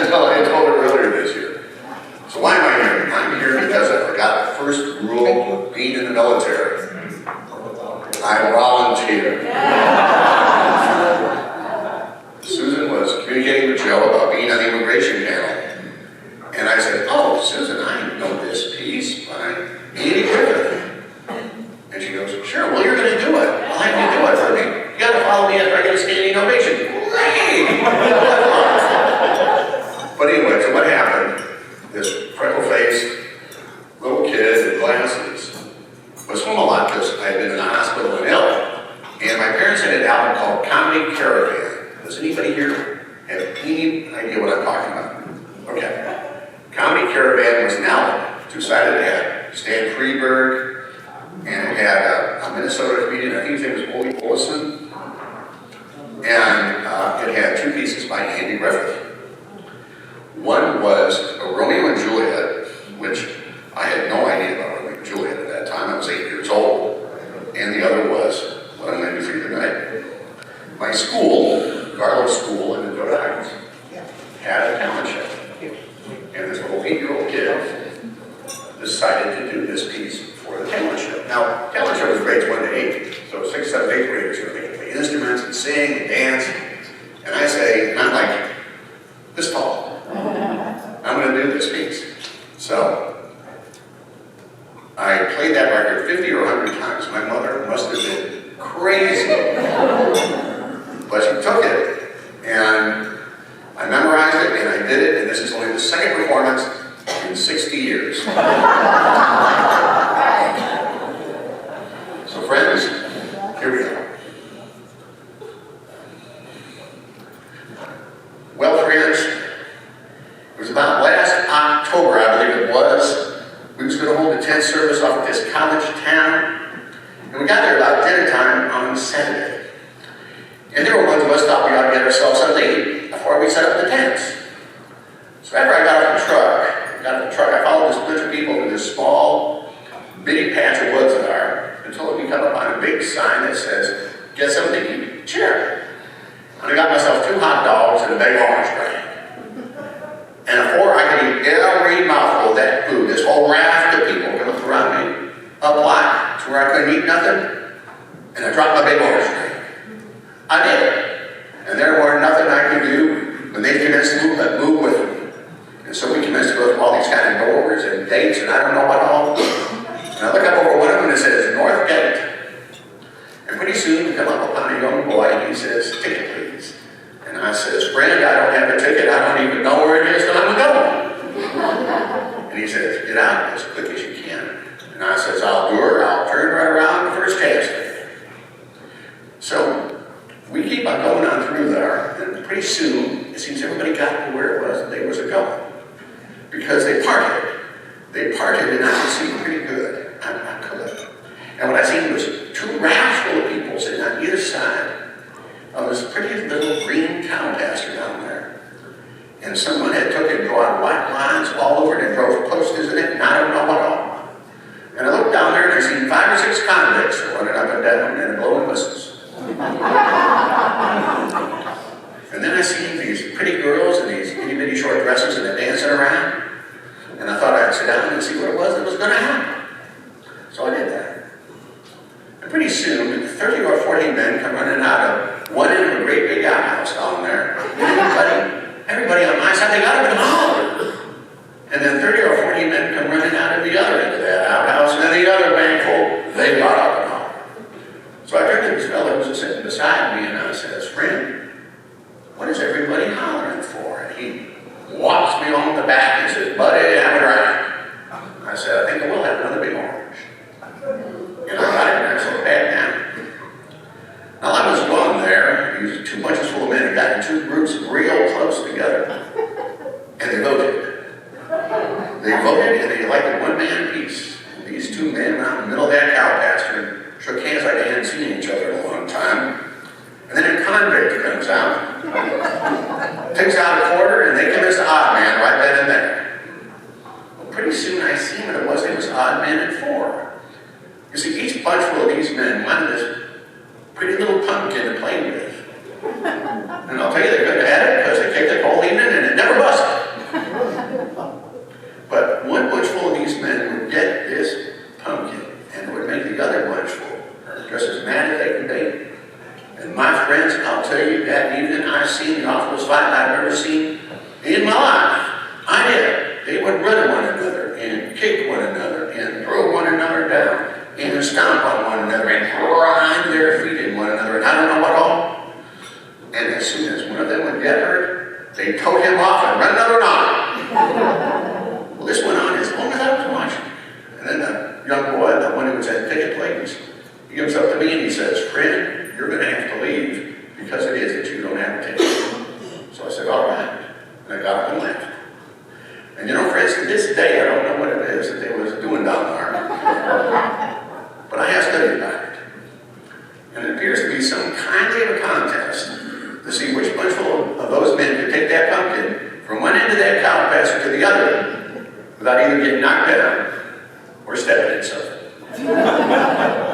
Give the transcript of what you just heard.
until I told her earlier this year. So why am I here? I'm here because I forgot the first rule of being in the military. I volunteer. Susan was communicating with Joe about being on the immigration panel. And I said, oh, Susan, I know this piece by Andy Griffith. And she goes, sure, well, you're going to do it. I'll have you do it for me. You got to follow me after I get a standing ovation. Great! But anyway, so what happened? This freckle-faced little kid with glasses was home a lot because I had been in the hospital and ill. And my parents had an album called Comedy Caravan. Does anybody here have any idea what I'm talking about? Okay. Comedy Caravan was an album, two-sided. It had Stan Freberg, and it had a Minnesota comedian, I think his name was Ole Olson. And it had two pieces by Andy Griffith. One was Romeo and Juliet, which I had no idea about Romeo and Juliet at that time. I was 8 years old. And the other was What I'm Going to Do for You Tonight. My school, Garlow School in Dakota Heights, had a talent show. And this little 8-year-old kid decided to do this piece for the talent show. Now, talent show was grades 1 to 8. So 6th, 7th, 8th graders were making play instruments and sing and dance. And I say, and I'm like this tall. I'm going to do this piece. So I played that record 50 or 100 times. My mother must have been crazy. But she took it, and I memorized it, and I did it, and this is only the second performance in 60 years. So friends, here we go. Well, friends, it was about last October, I believe it was. We was going to hold a tent service off at this college town. And we got there about dinner time on Saturday. And there were ones of us thought we ought to get ourselves something to eat before we set up the tents. So after I got off the truck, I followed this bunch of people to this small, bitty patch of woods there until we come upon a big sign that says, get something to eat. Sure. And I got myself 2 hot dogs and a big orange drink. And before I could eat every mouthful of that food, this whole raft of people came up around me, up line, to where I couldn't eat nothing, and I dropped my big orange drink. I did it. And there was nothing I could do when they commenced to move, but move with me. And so we commenced to go through all these kind of doors and dates and I don't know what all. And I look up over one of them and it says, North Gate. And pretty soon we come up upon a young boy and he says, ticket please. And I says, friend, I don't have a ticket. I don't even know where it is that I'm going. And he says, get out as quick as you can. And I says, I'll do it. I'll turn right around the first chance. So we keep on going on through there, and pretty soon it seems everybody got to where it was that they was going. Because they partied. They partied and I could see pretty good. I could. And what I seen was 2 rafts full of people sitting on either side of this pretty little green cow pasture down there. And someone had took and drawn white lines all over it and drove posters in it, and I don't know what all. And I looked down there and I seen 5 or 6 convicts running up and down and blowing whistles. And then I seen these pretty girls in these itty bitty short dresses and they're dancing around. And I thought I'd sit down and see what it was that was going to happen. So I did that. And pretty soon, 30 or 40 men come running out of one end of a great big outhouse down there. And everybody on my side, they got up and hollered. And then 30 or 40 men come running out of the other end of that outhouse, and then the other bank full, they got up and hollered. So I turned to this fellow who was sitting beside me, and I says, friend, what is everybody hollering for? And he whops me on the back and says, buddy, have it right. I said, I think I will have another big orange. And I got it, and I said, bad now. Now I was going there, he was 2 bunches full of men, and got in 2 groups real close together. And they voted. They voted and they elected 1 man apiece. And these 2 men went out in the middle of that cow pasture and shook hands like they hadn't seen each other in a long time. And then a convict comes out, takes out a quarter, and they commence to odd man right then and there. Well, pretty soon I seen what it was odd man at 4. You see, each bunch full of these men wanted this pretty little pumpkin to play with. And I'll tell you, they're good at it because they kicked it all evening and it never busted. I've ever seen in my life. I did. They would run at one another and kick one another and throw one another down and stomp on one another and grind their feet in one another and I don't know what all. And as soon as one of them would get hurt, they'd tow him off and run another on. Well, this went on as long as I was watching. And then the young boy, the one who was at ticket plates, he comes up to me and he says, "Friend, you're going to have to leave because it is that you don't have a ticket." So I said, "All right." And I got up and left. And you know, friends, to this day, I don't know what it is that they was doing down there. But I have studied about it. And it appears to be some kind of a contest to see which bunchful of those men could take that pumpkin from one end of that cow pasture to the other without either getting knocked down or stepping in something.